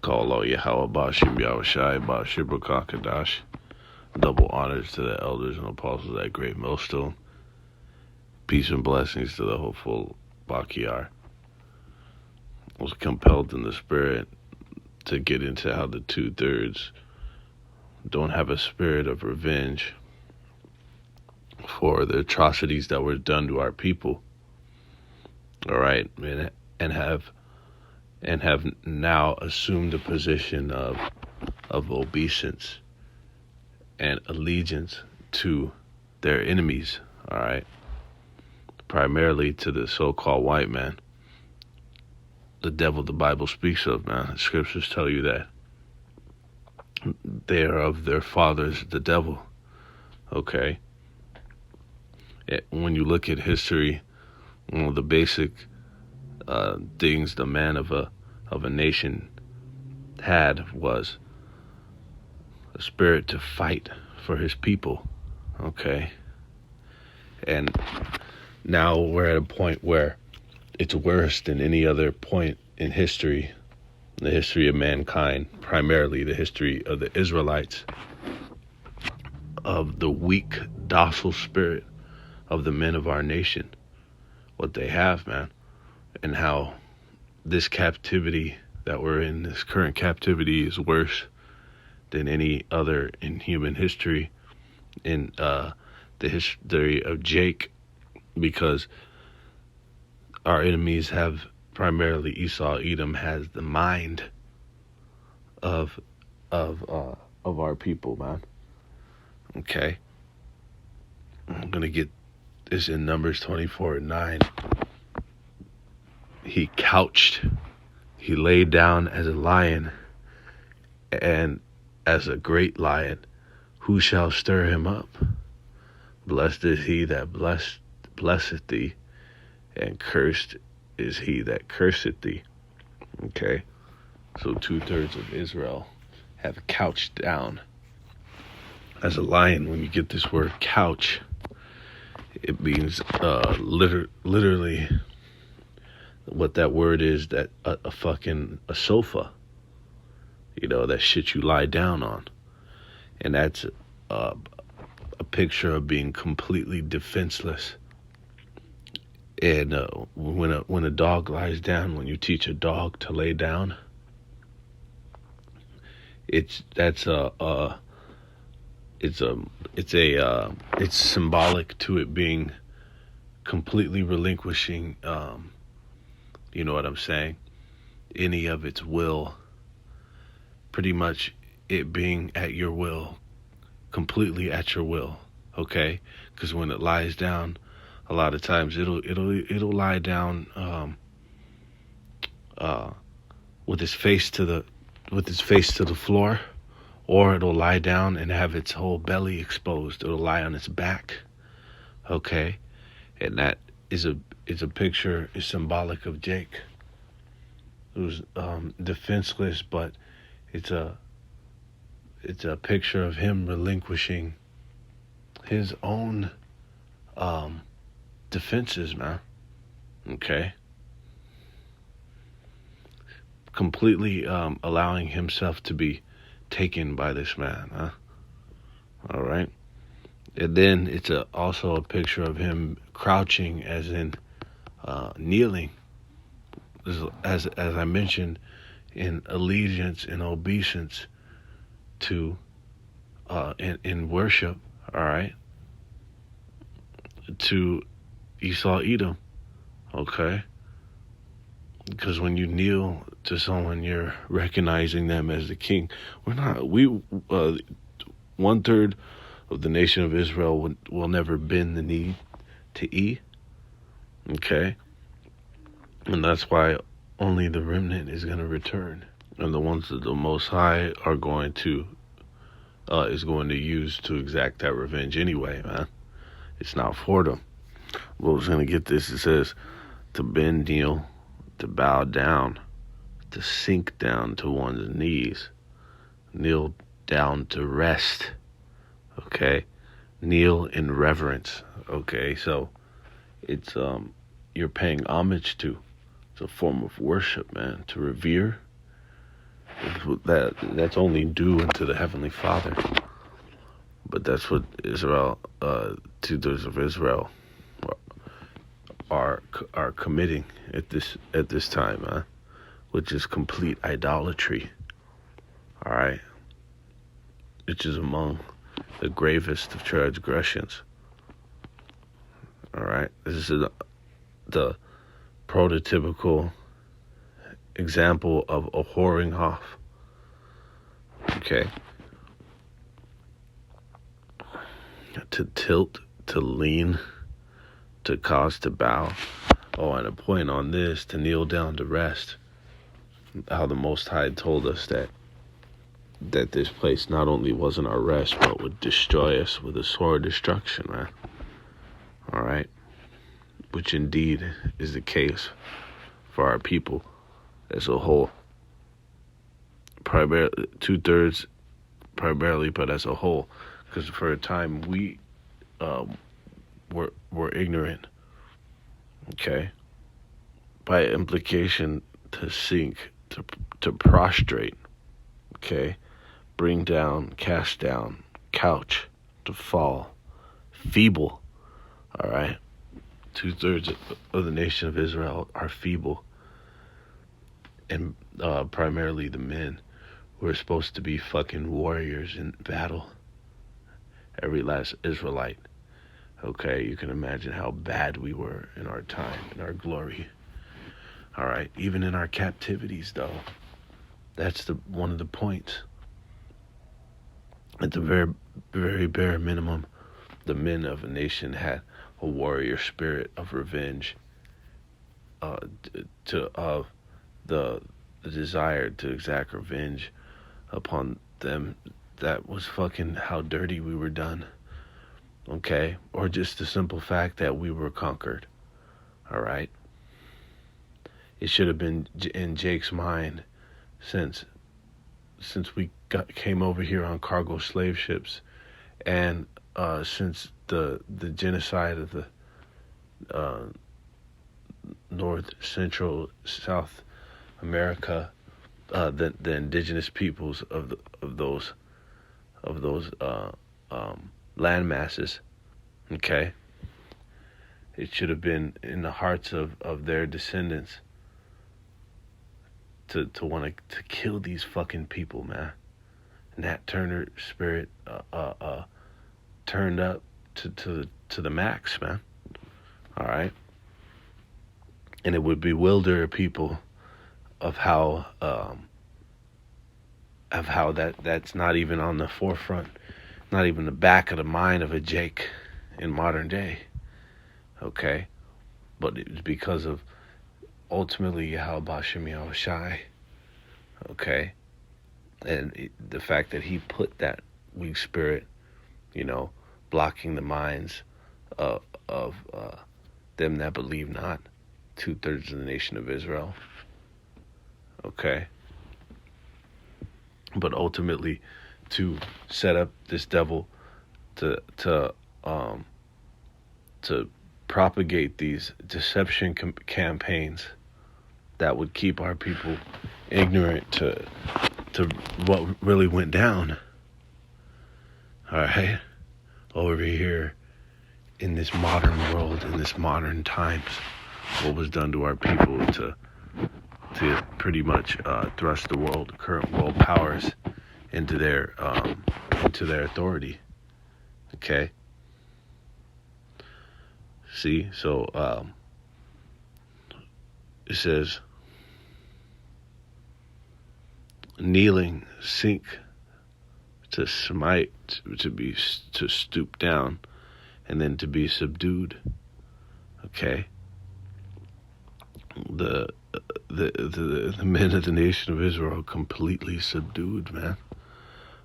Call all Yahweh Bashim Yahushai Bashir Bakakadash. Double honors to the elders and apostles at Great Millstone. Peace and blessings to the hopeful Bakiar. Was compelled in the spirit to get into how the 2/3 don't have a spirit of revenge for the atrocities that were done to our people. All right, and have now assumed a position of obeisance and allegiance to their enemies. All right, primarily to the so-called white man, the devil the Bible speaks of. Man, the scriptures tell you that they are of their fathers, the devil. Okay. When you look at history, one of the basic things the man of a nation had was a spirit to fight for his people. Okay. And now we're at a point where it's worse than any other point in history, the history of mankind, primarily the history of the Israelites, of the weak, docile spirit of the men of our nation, what they have, man, and how this captivity that we're in, this current captivity, is worse than any other in human history, in the history of Jake, because our enemies have, primarily Esau, Edom, has the mind of our people, man. Okay, I'm gonna get this in Numbers 24:9. He laid down as a lion, and as a great lion, who shall stir him up? Blessed is he that blesseth thee, and cursed is he that curseth thee. Okay, so 2/3 of Israel have couched down as a lion. When you get this word couch, it means literally what that word is, that a sofa, that shit you lie down on. And that's a picture of being completely defenseless. And when a dog lies down, when you teach a dog to lay down, it's symbolic to it being completely relinquishing, you know what I'm saying, any of its will, pretty much it being at your will, completely at your will. Okay, because when it lies down, a lot of times it'll lie down with its face to the floor, or it'll lie down and have its whole belly exposed. It'll lie on its back. Okay, and that is a picture, is symbolic of Jake, who's defenseless, but it's a picture of him relinquishing his own defenses, man. Okay, completely allowing himself to be taken by this man, huh? All right. And then it's also a picture of him crouching, as in kneeling, as I mentioned, in allegiance and obeisance to in worship, all right, to Esau, Edom. Okay, because when you kneel to someone, you're recognizing them as the king. 1/3 of the nation of Israel will never bend the knee to E. Okay, and that's why only the remnant is going to return, and the ones that the Most High are going to is going to use to exact that revenge anyway, man. It's not for them. Well, we're going to get this. It says to bend, kneel, to bow down, to sink down to one's knees, kneel down to rest. Okay, kneel in reverence. Okay, so it's you're paying homage to. It's a form of worship, man. To revere. It's a that's only due unto the Heavenly Father. But that's what Israel, 2/3 of Israel, are committing at this time, which is complete idolatry. All right, which is among the gravest of transgressions. All right, this is the prototypical example of a whoring off. Okay, to tilt, to lean, to cause to bow. Oh, and a point on this, to kneel down to rest. How the Most High told us that this place not only wasn't our rest, but would destroy us with a sword of destruction, man. All right, which indeed is the case for our people as a whole. Primarily, 2/3, primarily, but as a whole, because for a time we were ignorant. Okay, by implication, to sink, to prostrate. Okay, bring down, cast down, couch, to fall, feeble. All right, 2/3 of the nation of Israel are feeble, and primarily the men who are supposed to be fucking warriors in battle. Every last Israelite. Okay, you can imagine how bad we were in our time, in our glory. All right, even in our captivities, though. That's one of the points. At the very, very bare minimum, the men of a nation had a warrior spirit of revenge, of the desire to exact revenge upon them. That was fucking how dirty we were done. Okay, or just the simple fact that we were conquered. All right. It should have been in Jake's mind since we came over here on cargo slave ships, and since the genocide of the North, Central, South America, the indigenous peoples of those land masses. Okay, it should have been in the hearts of their descendants to want to kill these fucking people, man. Nat Turner spirit turned up to the max, man. All right, and it would bewilder people of how that's not even on the forefront, not even the back of the mind of a Jake in modern day. Okay, but it's because of ultimately Yahweh Shem Yahushai. Okay, and the fact that he put that weak spirit, blocking the minds of them that believe not, 2/3 of the nation of Israel. Okay, but ultimately to set up this devil to propagate these deception campaigns that would keep our people ignorant to what really went down. All right, over here in this modern world, in this modern times, what was done to our people to pretty much thrust the current world powers into their authority. Okay. See, so it says, kneeling, sink, to smite, to stoop down, and then to be subdued. Okay. The men of the nation of Israel completely subdued, man,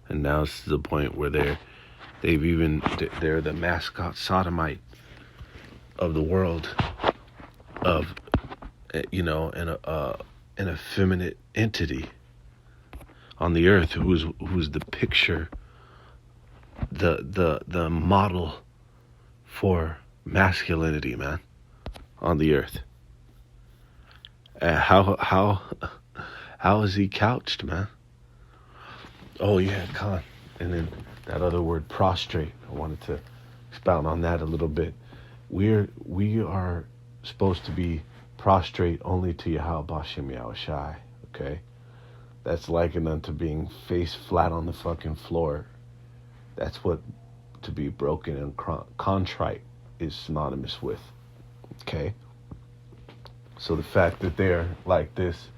and now it's to the point where they're the mascot sodomite of the world, of an effeminate entity on the earth who's the picture, the model for masculinity, man, on the earth. How is he couched, man? Oh yeah, Khan. And then that other word, prostrate. I wanted to expound on that a little bit. We are supposed to be prostrate only to Yahweh Bashem Yahushai. Okay, that's likened unto being face flat on the fucking floor. That's what to be broken and contrite is synonymous with. Okay, so the fact that they're like this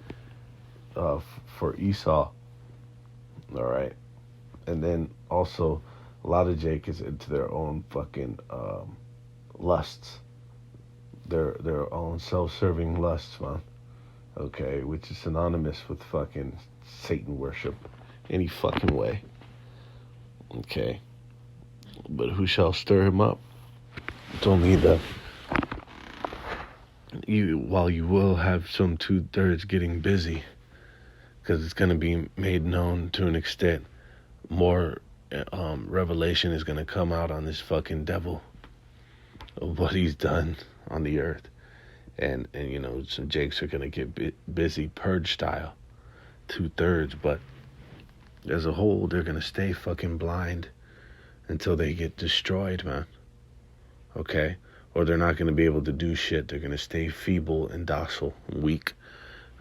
for Esau, all right, and then also a lot of Jake is into their own fucking lusts, their own self-serving lusts, man. Okay, which is synonymous with fucking Satan worship, any fucking way. Okay, but who shall stir him up? It's only while you will have some 2/3 getting busy, because it's going to be made known to an extent. More revelation is going to come out on this fucking devil of what he's done on the earth. And you know, some jakes are going to get busy purge style, 2/3. But as a whole, they're going to stay fucking blind until they get destroyed, man. Okay? Or they're not going to be able to do shit. They're going to stay feeble and docile and weak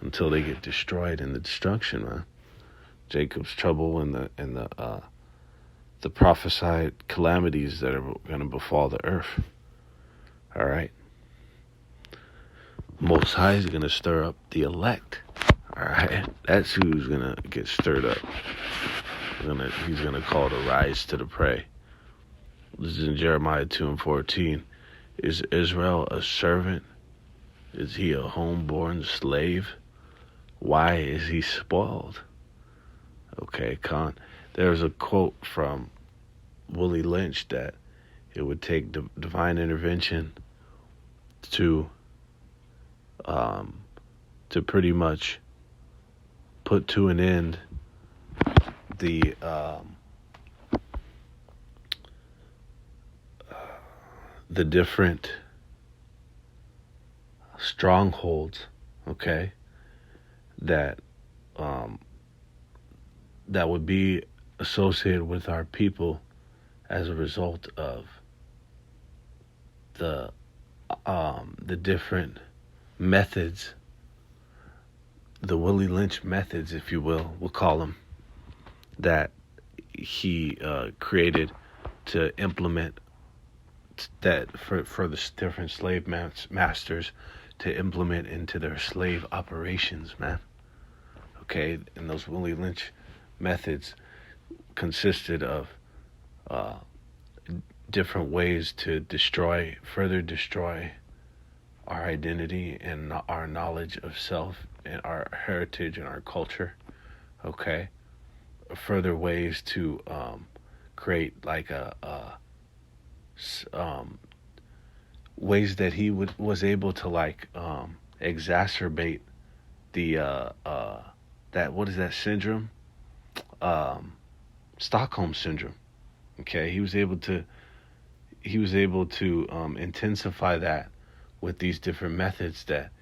until they get destroyed in the destruction, man. Jacob's trouble and the prophesied calamities that are going to befall the earth. All right? Most High is going to stir up the elect. All right? That's who's going to get stirred up. He's going to call to rise to the prey. This is in Jeremiah 2:14. Is Israel a servant? Is he a homeborn slave? Why is he spoiled? Okay, Khan. There's a quote from Willie Lynch that it would take divine intervention to pretty much put to an end the different strongholds, okay, that would be associated with our people as a result of the different methods, the Willie Lynch methods, if you will, we'll call them, that he created to implement that for the different slave masters to implement into their slave operations, man. Okay, and those Willie Lynch methods consisted of different ways to further destroy our identity and our knowledge of self and our heritage and our culture. Further ways to create like ways that he was able to like exacerbate the that, what is that syndrome? Stockholm syndrome. Okay, he was able to intensify that with these different methods that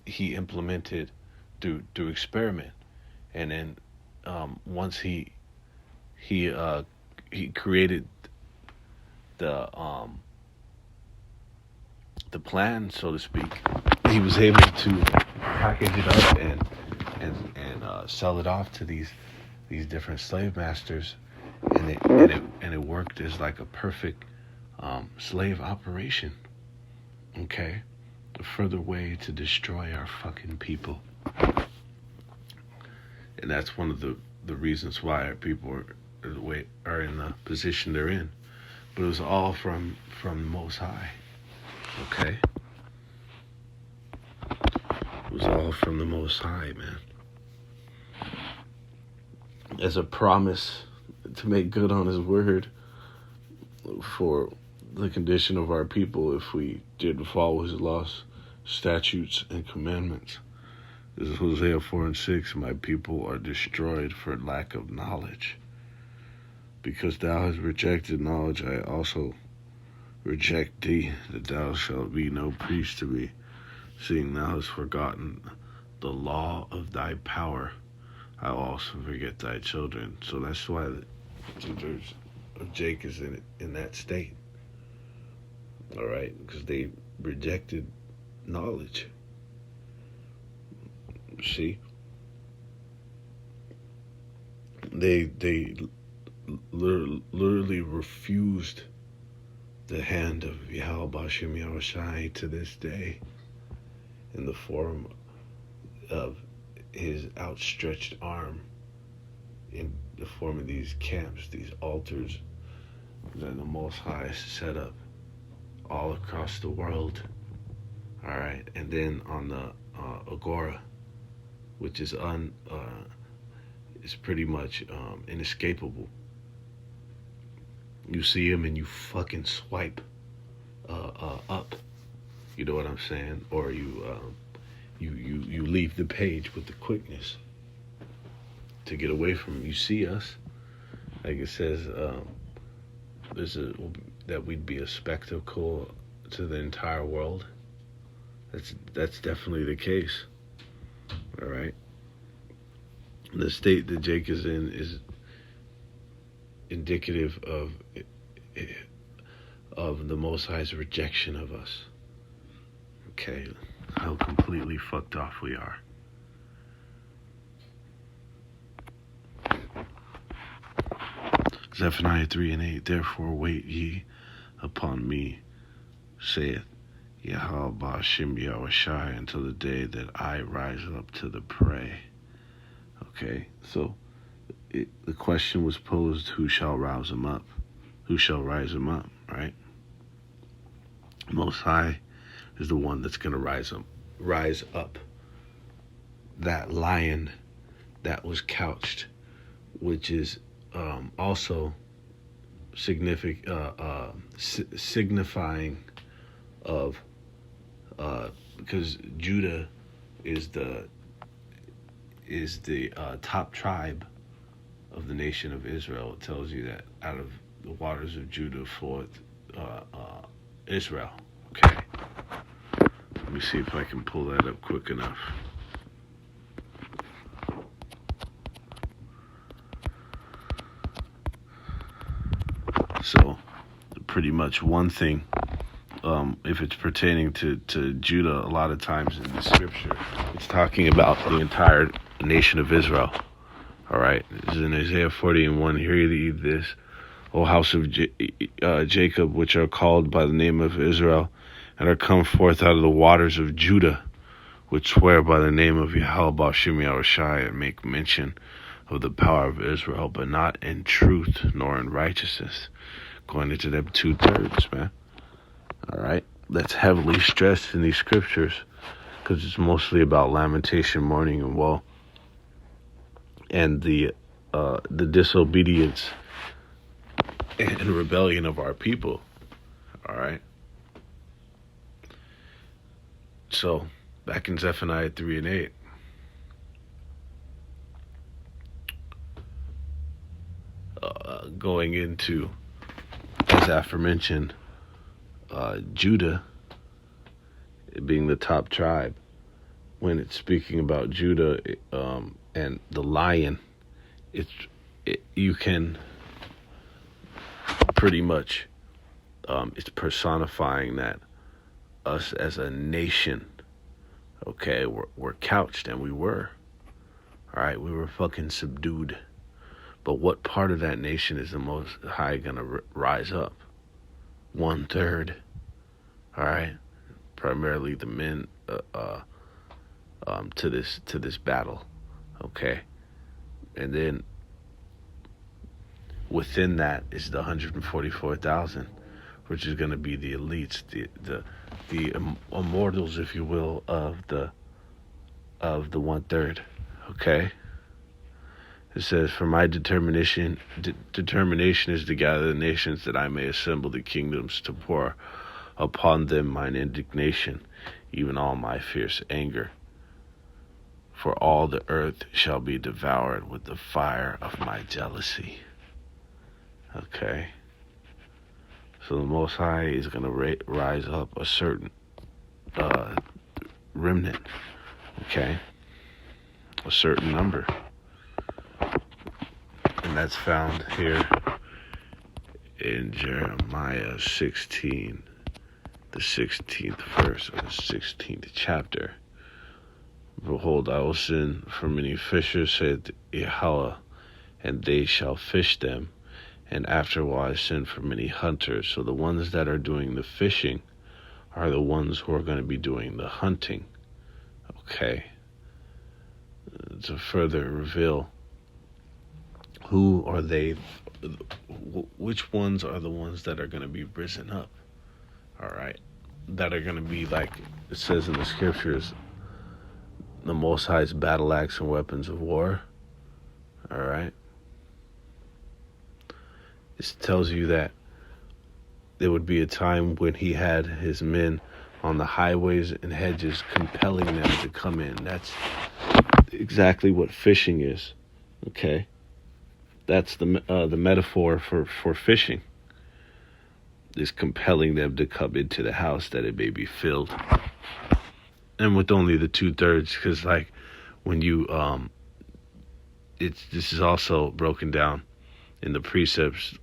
he implemented through experiment. And then once he created the plan, so to speak, he was able to package it up and sell it off to these different slave masters, and it worked as like a perfect slave operation. Okay, a further way to destroy our fucking people, and that's one of the reasons why our people are in the position they're in. But it was all from the Most High. Okay, it was all from the Most High, man. As a promise to make good on his word for the condition of our people if we did follow his laws, statutes, and commandments. This is Hosea 4:6. My people are destroyed for lack of knowledge. Because thou hast rejected knowledge, I also reject thee, that thou shalt be no priest to me, seeing thou hast forgotten the law of thy power. I will house and forget thy children. So that's why the children of Jacob is in that state. All right, because they rejected knowledge. See, they literally refused the hand of Yahweh Bashem Yahushai to this day in the form of his outstretched arm, in the form of these camps, these altars that the Most High set up all across the world. All right, and then on the Agora, which is is pretty much inescapable. You see him and you fucking swipe up. You know what I'm saying? Or you leave the page with the quickness to get away from him. You see us, like it says, that we'd be a spectacle to the entire world. That's definitely the case. All right. The state that Jake is in is indicative of the Most High's rejection of us. Okay, how completely fucked off we are. Zephaniah 3:8. Therefore wait ye upon me, saith Yahweh Ba'ashim Yahushai, until the day that I rise up to the prey. Okay, so the question was posed, who shall rouse him up? Who shall rise him up, right? Most High is the one that's going to rise up. That lion that was couched, which is also signifying of, because Judah is the top tribe of the nation of Israel. It tells you that out of the waters of Judah floweth Israel. Okay. Let me see if I can pull that up quick enough. So, pretty much one thing, if it's pertaining to Judah, a lot of times in the scripture, it's talking about the entire nation of Israel. All right, it's in Isaiah 40:1. Hear ye this, O house of Jacob, which are called by the name of Israel, and are come forth out of the waters of Judah, which swear by the name of Yahweh Ba'ashim Yahushai, and make mention of the power of Israel, but not in truth nor in righteousness. Going into them 2/3, man. All right, that's heavily stressed in these scriptures because it's mostly about lamentation, mourning, and woe, and the disobedience and rebellion of our people. All right. So back in Zephaniah 3:8. Going into, as aforementioned, Judah being the top tribe, when it's speaking about Judah and the lion, you can pretty much, it's personifying that us as a nation, okay, we're couched, and we were. All right, we were fucking subdued. But what part of that nation is the Most High gonna rise up? 1/3. All right, primarily the men to this battle. Okay, and then within that is the 144,000, which is gonna be the elites, the immortals, if you will, of the 1/3. Okay. It says, for my determination is to gather the nations, that I may assemble the kingdoms, to pour upon them mine indignation, even all my fierce anger. For all the earth shall be devoured with the fire of my jealousy. Okay. So the Most High is going to rise up a certain remnant. Okay. A certain number. that's found here in Jeremiah 16, the 16th verse of the 16th chapter. Behold, I will send for many fishers, said Yahweh, and they shall fish them. And afterward I send for many hunters. So the ones that are doing the fishing are the ones who are going to be doing the hunting. Okay. To further reveal who are they, which ones are the ones that are going to be risen up. All right. That are going to be, like it says in the scriptures, the Most High's battle axe and weapons of war. All right. It tells you that there would be a time when he had his men on the highways and hedges compelling them to come in. That's exactly what fishing is. Okay. That's the metaphor for fishing. Is compelling them to come into the house that it may be filled. And with only the 2/3, because like when you this is also broken down in the precepts.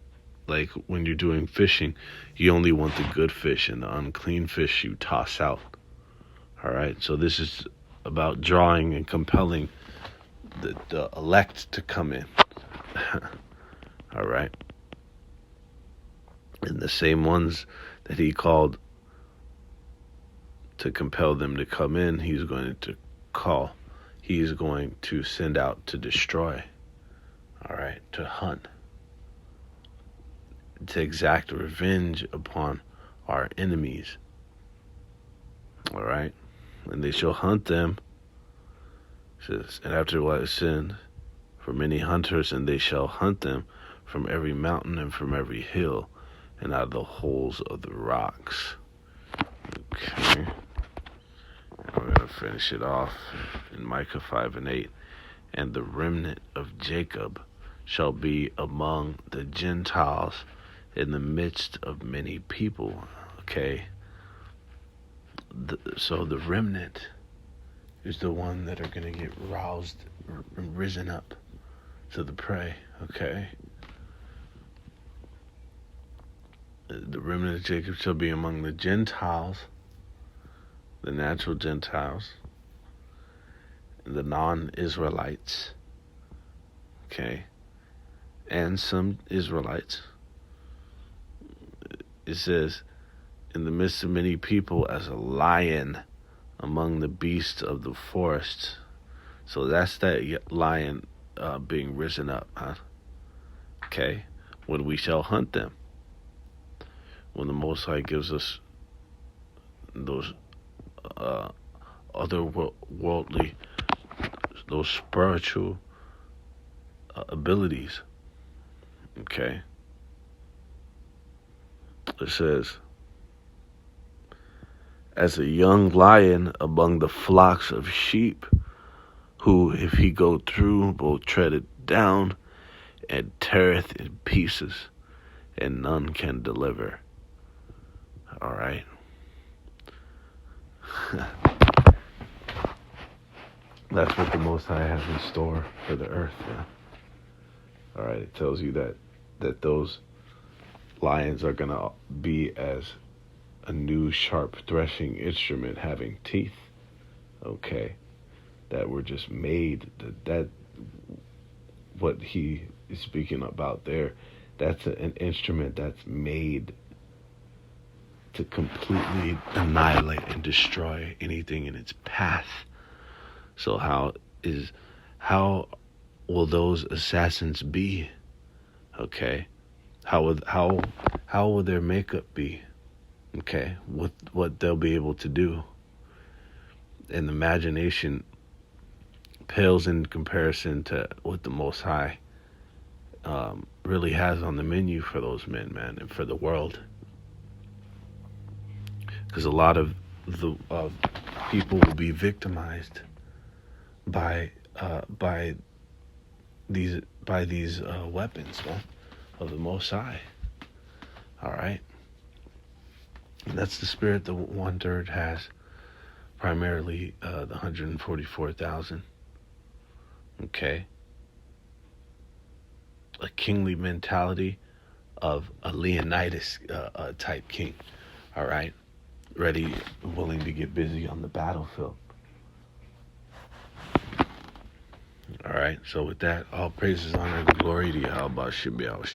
Like when you're doing fishing, you only want the good fish, and the unclean fish you toss out. All right, so this is about drawing and compelling the elect to come in. All right, and the same ones that he called to compel them to come in, he's going to call. He's going to send out to destroy. All right, to hunt. To exact revenge upon our enemies. All right, and they shall hunt them. It says, and afterward I send for many hunters, and they shall hunt them from every mountain and from every hill, and out of the holes of the rocks. Okay, and we're gonna finish it off in Micah 5:8. And the remnant of Jacob shall be among the Gentiles, in the midst of many people. Okay. So the remnant is the one that are going to get roused and risen up to the prey. Okay. The remnant of Jacob shall be among the Gentiles, the natural Gentiles, and the non-Israelites. Okay. And some Israelites. It says, in the midst of many people, as a lion among the beasts of the forest. So that's that lion being risen up, huh? Okay. When we shall hunt them. When the Most High gives us those otherworldly, those spiritual abilities. Okay. It says, as a young lion among the flocks of sheep, who, if he go through, will tread it down and teareth in pieces, and none can deliver. All right. That's what the Most High has in store for the earth. Yeah. All right. It tells you that those lions are going to be as a new sharp threshing instrument having teeth. Okay. That were just made. That what he is speaking about there. That's an instrument that's made to completely annihilate and destroy anything in its path. So how will those assassins be? Okay. How will their makeup be? Okay. What they'll be able to do. And the imagination pales in comparison to what the Most High really has on the menu for those men, man, and for the world. Because a lot of the people will be victimized by these weapons, man, of the Most High. All right, and that's the spirit the 1/3 has, primarily the 144,000. Okay, a kingly mentality of a Leonidas type king. All right, ready, willing to get busy on the battlefield. All right, so with that, all praises, honor, and glory to Yahweh Shem Yahweh.